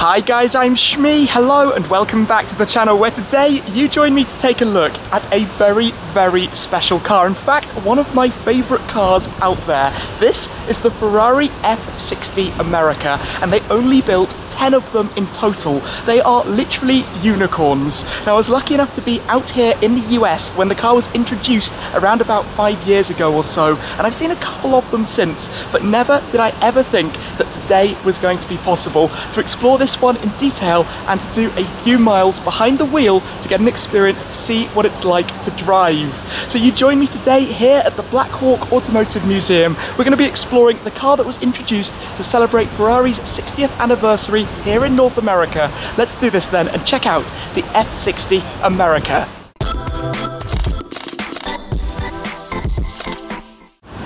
Hi guys, I'm Shmee. Hello and welcome back to the channel where today you join me to take a look at a very, very special car. In fact, one of my favorite cars out there. This is the Ferrari F60 America, and they only built 10 of them in total. They are literally unicorns. Now, I was lucky enough to be out here in the US when the car was introduced around about 5 years ago or so, and I've seen a couple of them since, but never did I ever think that today was going to be possible to explore this one in detail and to do a few miles behind the wheel to get an experience to see what it's like to drive. So you join me today here at the Black Hawk Automotive Museum. We're going to be exploring the car that was introduced to celebrate Ferrari's 60th anniversary here in North America. Let's do this then and check out the F60 America.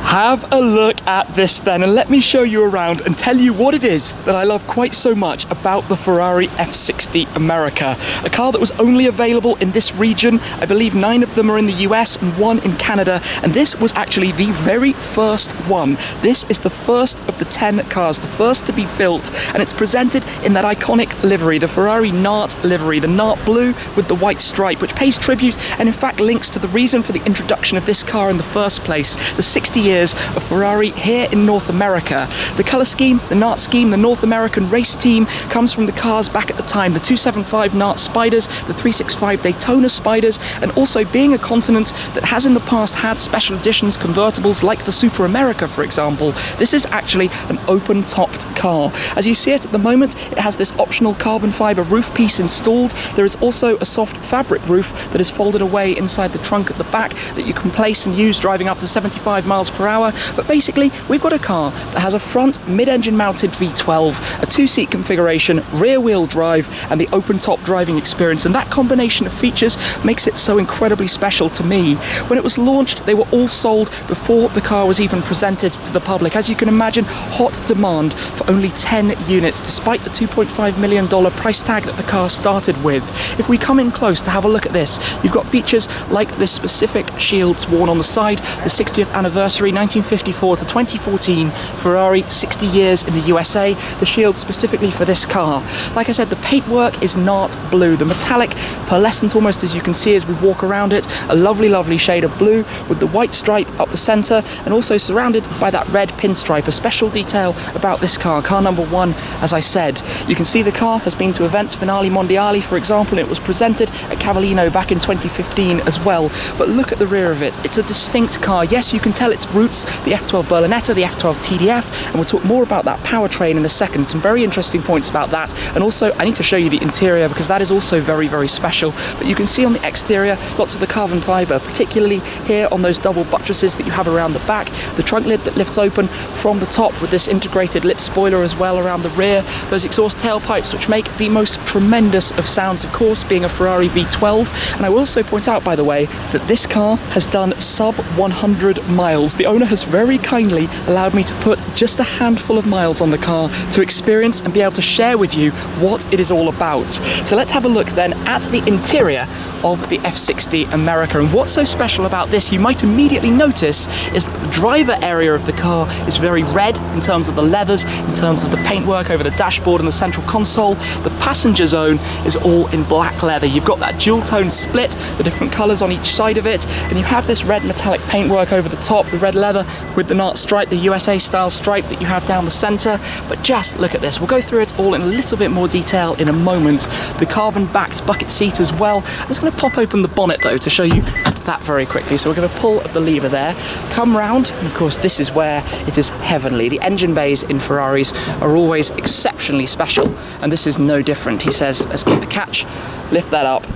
Have a look at this then, and let me show you around and tell you what it is that I love quite so much about the Ferrari F60 America. A car that was only available in this region. I believe 9 of them are in the US and 1 in Canada, and this was actually the very first one. This is the first of the 10 cars, the first to be built, and it's presented in that iconic livery, the Ferrari NART livery, the NART blue with the white stripe, which pays tribute and in fact links to the reason for the introduction of this car in the first place, the 60 years of Ferrari here in North America. The colour scheme, the NART scheme, the North American race team comes from the cars back at the time, the 275 NART Spiders, the 365 Daytona Spiders, and also being a continent that has in the past had special editions convertibles like the Superamerica, for example. This is actually an open-topped car. As you see it at the moment, it has this optional carbon fibre roof piece installed. There is also a soft fabric roof that is folded away inside the trunk at the back that you can place and use driving up to 75 miles per hour. But basically, we've got a car that has a front mid-engine mounted V12, a 2-seat configuration, rear-wheel drive, and the open-top driving experience. And that combination of features makes it so incredibly special to me. When it was launched, they were all sold before the car was even presented to the public. As you can imagine, hot demand for only 10 units, despite the $2.5 million price tag that the car started with. If we come in close to have a look at this, you've got features like this specific shields worn on the side, the 60th anniversary, 1954 to 2014, Ferrari 60 years in the USA, the shield specifically for this car. Like I said, the paintwork is NART blue, the metallic, pearlescent almost as you can see as we walk around it, a lovely, lovely shade of blue with the white stripe up the centre and also surrounded by that red pinstripe, a special detail about this car, car number 1, as I said. You can see the car has been to events, Finale Mondiali for example, and it was presented at Cavallino back in 2015 as well. But look at the rear of it, it's a distinct car. Yes, you can tell its roots, the F12 Berlinetta, the F12 TDF, and we'll talk more about that powertrain in a second. Some very interesting points about that, and also I need to show you the interior because that is also very, very special. But you can see on the exterior lots of the carbon fibre, particularly here on those double buttresses that you have around the back, the trunk lid that lifts open from the top with this integrated lip spoiler as well around the rear, those exhaust tailpipes which make the most tremendous of sounds, of course, being a Ferrari V12. And I will also point out, by the way, that this car has done sub 100 miles. The owner has very kindly allowed me to put just a handful of miles on the car to experience and be able to share with you what it is all about. So let's have a look then at the interior of the F60 America. And what's so special about this, you might immediately notice, is that the driver area of the car is very red in terms of the leathers, in terms of the paintwork over the dashboard and the central console. The passenger zone is all in black leather. You've got that dual tone split, the different colours on each side of it, and you have this red metallic paintwork over the top, the red leather with the NART stripe, the USA style stripe that you have down the centre. But just look at this, we'll go through it all in a little bit more detail in a moment. The carbon backed bucket seat as well. I'm just going to pop open the bonnet though to show you that very quickly. So we're going to pull the lever there, come round, and of course this is where it is heavenly. The engine bays in Ferraris are always exceptionally special, and this is no different. He says, let's get the catch, lift that up,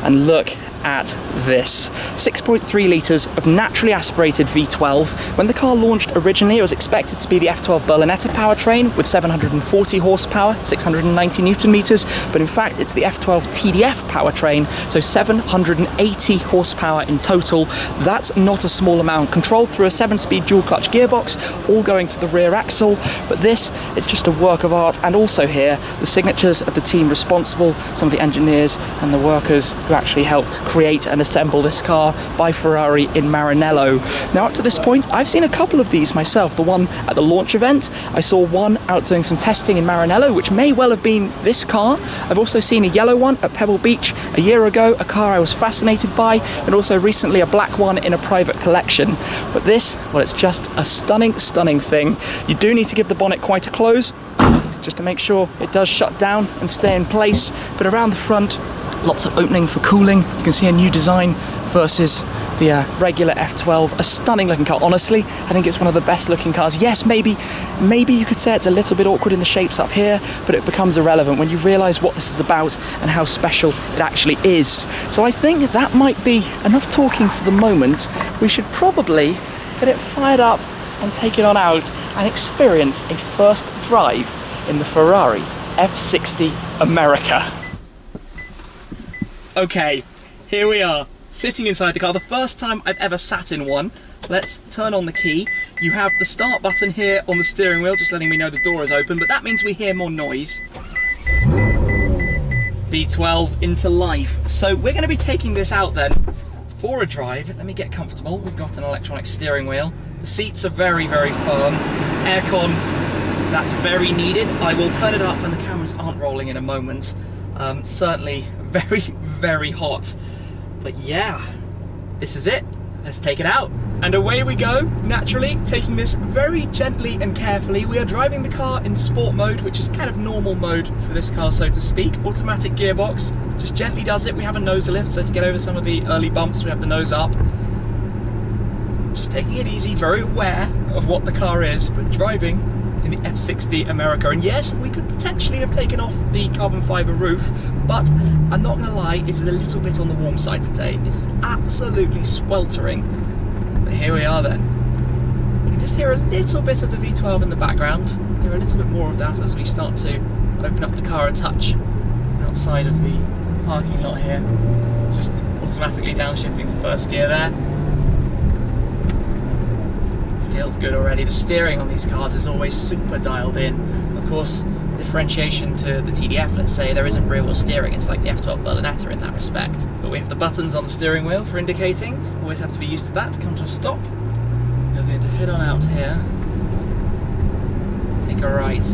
and look at this. 6.3 litres of naturally aspirated V12. When the car launched originally, it was expected to be the F12 Berlinetta powertrain with 740 horsepower, 690 Newton meters, but in fact it's the F12 TDF powertrain, so 780 horsepower in total. That's not a small amount, controlled through a 7-speed dual clutch gearbox, all going to the rear axle. But this is just a work of art, and also here the signatures of the team responsible, some of the engineers and the workers who actually helped create and assemble this car by Ferrari in Maranello. Now up to this point, I've seen a couple of these myself. The one at the launch event, I saw one out doing some testing in Maranello, which may well have been this car. I've also seen a yellow one at Pebble Beach a year ago, a car I was fascinated by, and also recently a black one in a private collection. But this, well, it's just a stunning, stunning thing. You do need to give the bonnet quite a close, just to make sure it does shut down and stay in place. But around the front, lots of opening for cooling. You can see a new design versus the regular F12. A stunning looking car. Honestly, I think it's one of the best looking cars. Yes, maybe you could say it's a little bit awkward in the shapes up here, but it becomes irrelevant when you realize what this is about and how special it actually is. So I think that might be enough talking for the moment. We should probably get it fired up and take it on out and experience a first drive in the Ferrari F60 America. Okay, here we are, sitting inside the car, the first time I've ever sat in one. Let's turn on the key. You have the start button here on the steering wheel, just letting me know the door is open, but that means we hear more noise. V12 into life. So we're going to be taking this out then for a drive. Let me get comfortable. We've got an electronic steering wheel. The seats are very, very firm. Aircon, that's very needed. I will turn it up when the cameras aren't rolling in a moment. Certainly very, very hot. But yeah, this is it. Let's take it out. And away we go, naturally, taking this very gently and carefully. We are driving the car in sport mode, which is kind of normal mode for this car, so to speak. Automatic gearbox, just gently does it. We have a nose lift, so to get over some of the early bumps, we have the nose up. Just taking it easy, very aware of what the car is, but driving in the F60 America. And yes, we could potentially have taken off the carbon fibre roof, but I'm not gonna lie, it is a little bit on the warm side today. It is absolutely sweltering. But here we are then. You can just hear a little bit of the V12 in the background. Hear a little bit more of that as we start to open up the car a touch outside of the parking lot here. Just automatically downshifting to first gear there. Feels good already. The steering on these cars is always super dialed in. Of course, differentiation to the TDF, let's say, there isn't rear wheel steering. It's like the F12 Berlinetta in that respect. But we have the buttons on the steering wheel for indicating. Always have to be used to that to come to a stop. We're going to head on out here. Take a right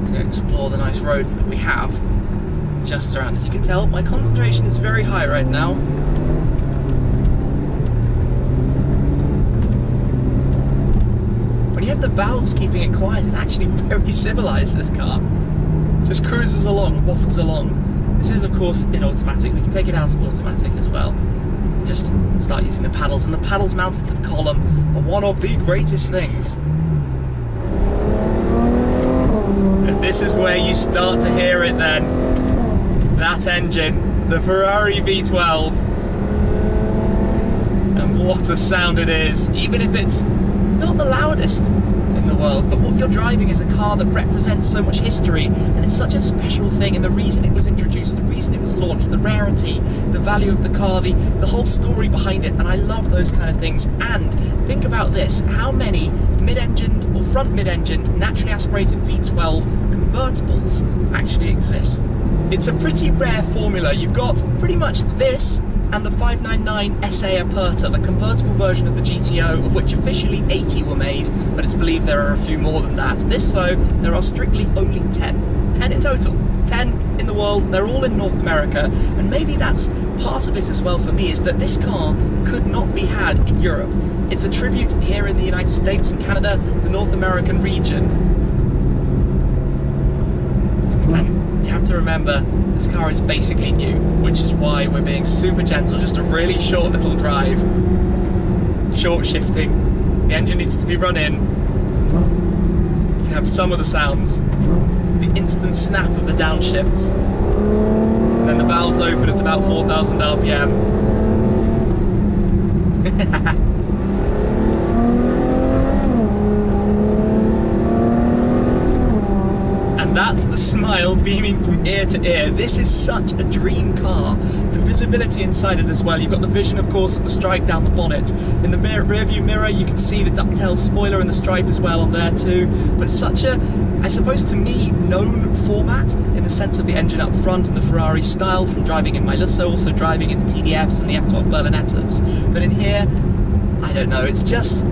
to explore the nice roads that we have just around. As you can tell, my concentration is very high right now. You have the valves keeping it quiet. It's actually very civilized, this car. Just cruises along, wafts along. This is, of course, in automatic. We can take it out of automatic as well. Just start using the paddles, and the paddles mounted to the column are one of the greatest things. And this is where you start to hear it then. That engine, the Ferrari V12. And what a sound it is, even if it's not the loudest in the world, but what you're driving is a car that represents so much history, and it's such a special thing, and the reason it was introduced, the reason it was launched, the rarity, the value of the car, the whole story behind it, and I love those kind of things. And think about this, how many mid-engined or front mid-engined naturally aspirated V12 convertibles actually exist? It's a pretty rare formula. You've got pretty much this and the 599 SA Aperta, the convertible version of the GTO, of which officially 80 were made, but it's believed there are a few more than that. This though, there are strictly only 10. 10 in total. 10 in the world, they're all in North America, and maybe that's part of it as well for me, is that this car could not be had in Europe. It's a tribute here in the United States and Canada, the North American region. And you have to remember, this car is basically new, which is why we're being super gentle, just a really short little drive. Short shifting, the engine needs to be run in. You can have some of the sounds, the instant snap of the downshifts. And then the valves open at about 4,000 RPM. And That's the smile beaming from ear to ear. This is such a dream car. The visibility inside it as well. You've got the vision, of course, of the stripe down the bonnet. In the rear view mirror, you can see the ducktail spoiler and the stripe as well on there too. But such a, I suppose to me, known format in the sense of the engine up front and the Ferrari style from driving in my Lusso, also driving in the TDFs and the F12 Berlinettas. But in here, I don't know, it's just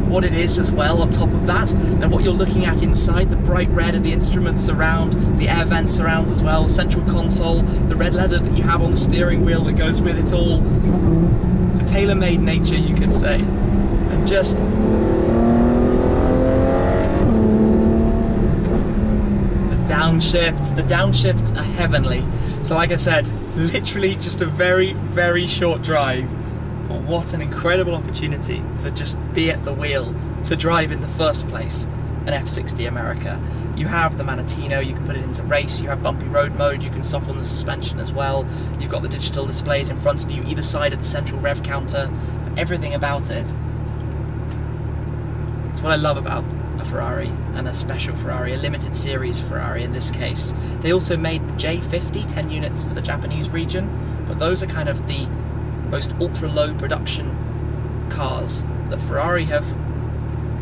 what it is as well on top of that. And what you're looking at inside, the bright red of the instrument surround, the air vent surrounds as well, central console, the red leather that you have on the steering wheel that goes with it all. The tailor-made nature, you could say. And just the downshifts are heavenly. So like I said, literally just a very, very short drive. But what an incredible opportunity to just be at the wheel, to drive in the first place, an F60 America. You have the Manatino, you can put it into race, you have bumpy road mode, you can soften the suspension as well. You've got the digital displays in front of you, either side of the central rev counter, everything about it. It's what I love about a Ferrari, and a special Ferrari, a limited series Ferrari in this case. They also made the J50, 10 units for the Japanese region, but those are kind of the most ultra-low production cars that Ferrari have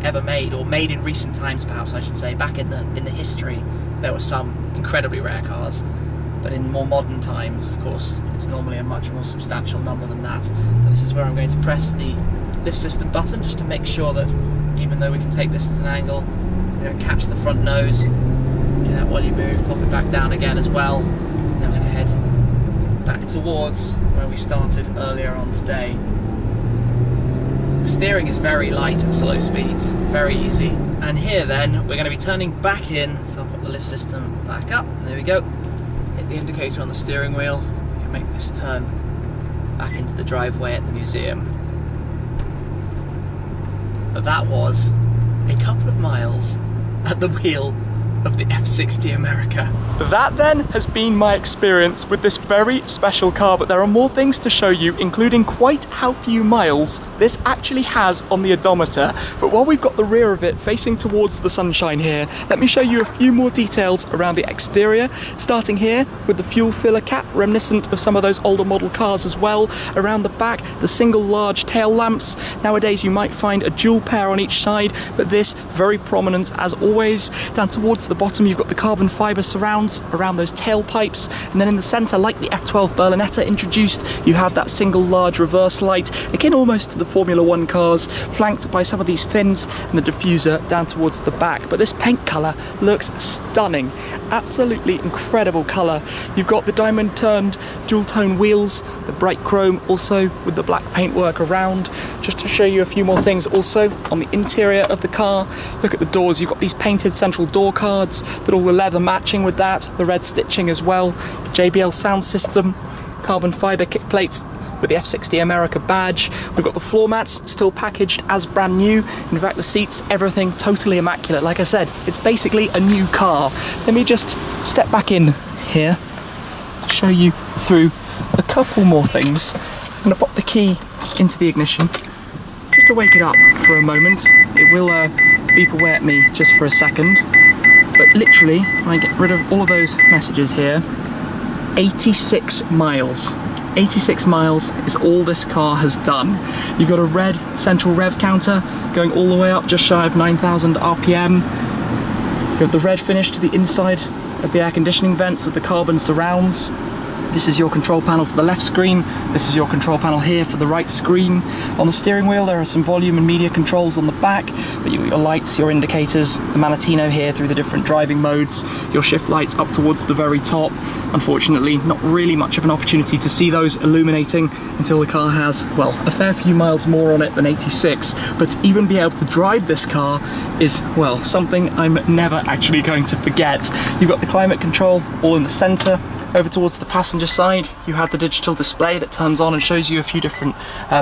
ever made, or made in recent times perhaps I should say. Back in the history there were some incredibly rare cars, but in more modern times of course it's normally a much more substantial number than that. And this is where I'm going to press the lift system button just to make sure that even though we can take this at an angle, we don't catch the front nose. Do that while you move, pop it back down again as well, and then we're going to head back towards where we started earlier on today. The steering is very light at slow speeds, very easy. And here then, we're going to be turning back in, so I'll put the lift system back up, there we go. Hit the indicator on the steering wheel, we can make this turn back into the driveway at the museum. But that was a couple of miles at the wheel of the F60 America. That then has been my experience with this very special car, but there are more things to show you, including quite how few miles this actually has on the odometer. But while we've got the rear of it facing towards the sunshine here, let me show you a few more details around the exterior, starting here with the fuel filler cap, reminiscent of some of those older model cars as well. Around the back, the single large tail lamps. Nowadays you might find a dual pair on each side, but this very prominent as always. Down towards the bottom you've got the carbon fibre surrounds around those tailpipes, and then in the centre, like the F12 Berlinetta introduced, you have that single large reverse light, akin almost to the Formula 1 cars, flanked by some of these fins and the diffuser down towards the back. But this paint colour looks stunning, absolutely incredible colour. You've got the diamond turned dual tone wheels, the bright chrome also with the black paintwork around. Just to show you a few more things also on the interior of the car, look at the doors, you've got these painted central door cards, but all the leather matching with that, the red stitching as well, the JBL sound system, carbon fibre kick plates with the F60 America badge. We've got the floor mats still packaged as brand new. In fact, the seats, everything totally immaculate. Like I said, it's basically a new car. Let me just step back in here to show you through a couple more things. I'm going to pop the key into the ignition just to wake it up for a moment. It will beep away at me just for a second. But literally, when I get rid of all of those messages here, 86 miles. 86 miles is all this car has done. You've got a red central rev counter going all the way up just shy of 9,000 RPM. You have the red finish to the inside of the air conditioning vents with the carbon surrounds. This is your control panel for the left screen. This is your control panel here for the right screen. On the steering wheel there are some volume and media controls on the back, but you've got your lights, your indicators, the Manatino here through the different driving modes, your shift lights up towards the very top. Unfortunately, not really much of an opportunity to see those illuminating until the car has, well, a fair few miles more on it than 86, but to even be able to drive this car is, well, something I'm never actually going to forget. You've got the climate control all in the center. Over towards the passenger side, you have the digital display that turns on and shows you a few different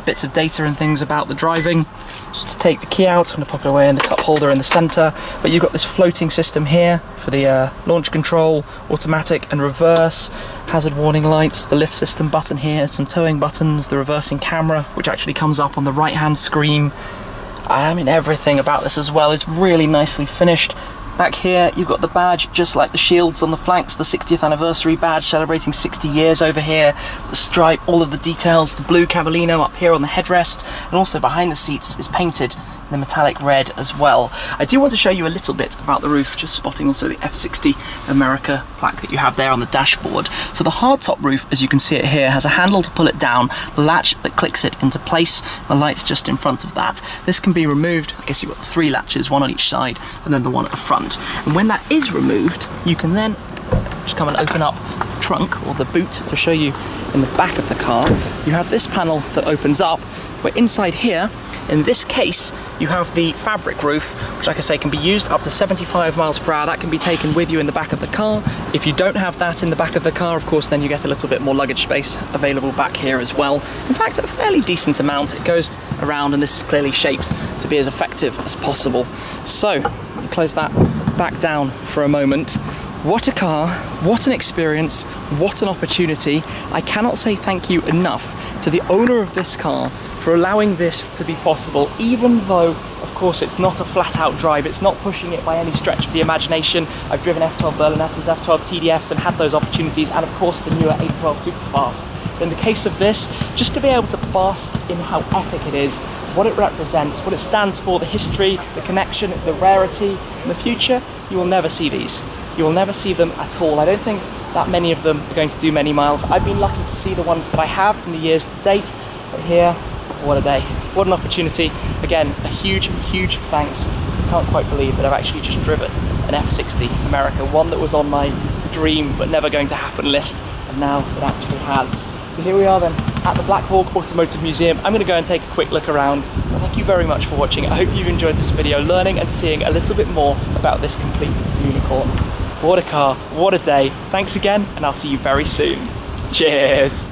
bits of data and things about the driving. Just to take the key out, I'm going to pop it away in the cup holder in the centre. But you've got this floating system here for the launch control, automatic and reverse, hazard warning lights, the lift system button here, some towing buttons, the reversing camera, which actually comes up on the right-hand screen. I mean, everything about this as well is really nicely finished. Back here, you've got the badge, just like the shields on the flanks, the 60th anniversary badge celebrating 60 years over here. The stripe, all of the details, the blue Cavallino up here on the headrest, and also behind the seats is painted the metallic red as well. I do want to show you a little bit about the roof, just spotting also the F60 America plaque that you have there on the dashboard. So the hardtop roof, as you can see it here, has a handle to pull it down, the latch that clicks it into place, the light's just in front of that. This can be removed. I guess you've got the 3 latches, one on each side and then the one at the front. And when that is removed, you can then just come and open up the trunk or the boot to show you in the back of the car. You have this panel that opens up, where inside here, in this case, you have the fabric roof, which, like I say, can be used up to 75 miles per hour. That can be taken with you in the back of the car. If you don't have that in the back of the car, of course, then you get a little bit more luggage space available back here as well. In fact, a fairly decent amount. It goes around, and this is clearly shaped to be as effective as possible. So, you close that back down for a moment. What a car, what an experience, what an opportunity. I cannot say thank you enough to the owner of this car for allowing this to be possible, even though, of course, it's not a flat-out drive. It's not pushing it by any stretch of the imagination. I've driven F12 Berlinettas, F12 TDFs, and had those opportunities, and of course the newer 812 Superfast. But in the case of this, just to be able to bask in how epic it is, what it represents, what it stands for, the history, the connection, the rarity, in the future, you will never see these. You will never see them at all. I don't think that many of them are going to do many miles. I've been lucky to see the ones that I have in the years to date, but here, what a day, what an opportunity. Again, a huge, huge thanks. I can't quite believe that I've actually just driven an F60 America, one that was on my dream but never going to happen list, and now it actually has. So here we are then at the Black Hawk Automotive Museum. I'm going to go and take a quick look around. Thank you very much for watching. I hope you've enjoyed this video, learning and seeing a little bit more about this complete unicorn. What a car, what a day. Thanks again, and I'll see you very soon. Cheers.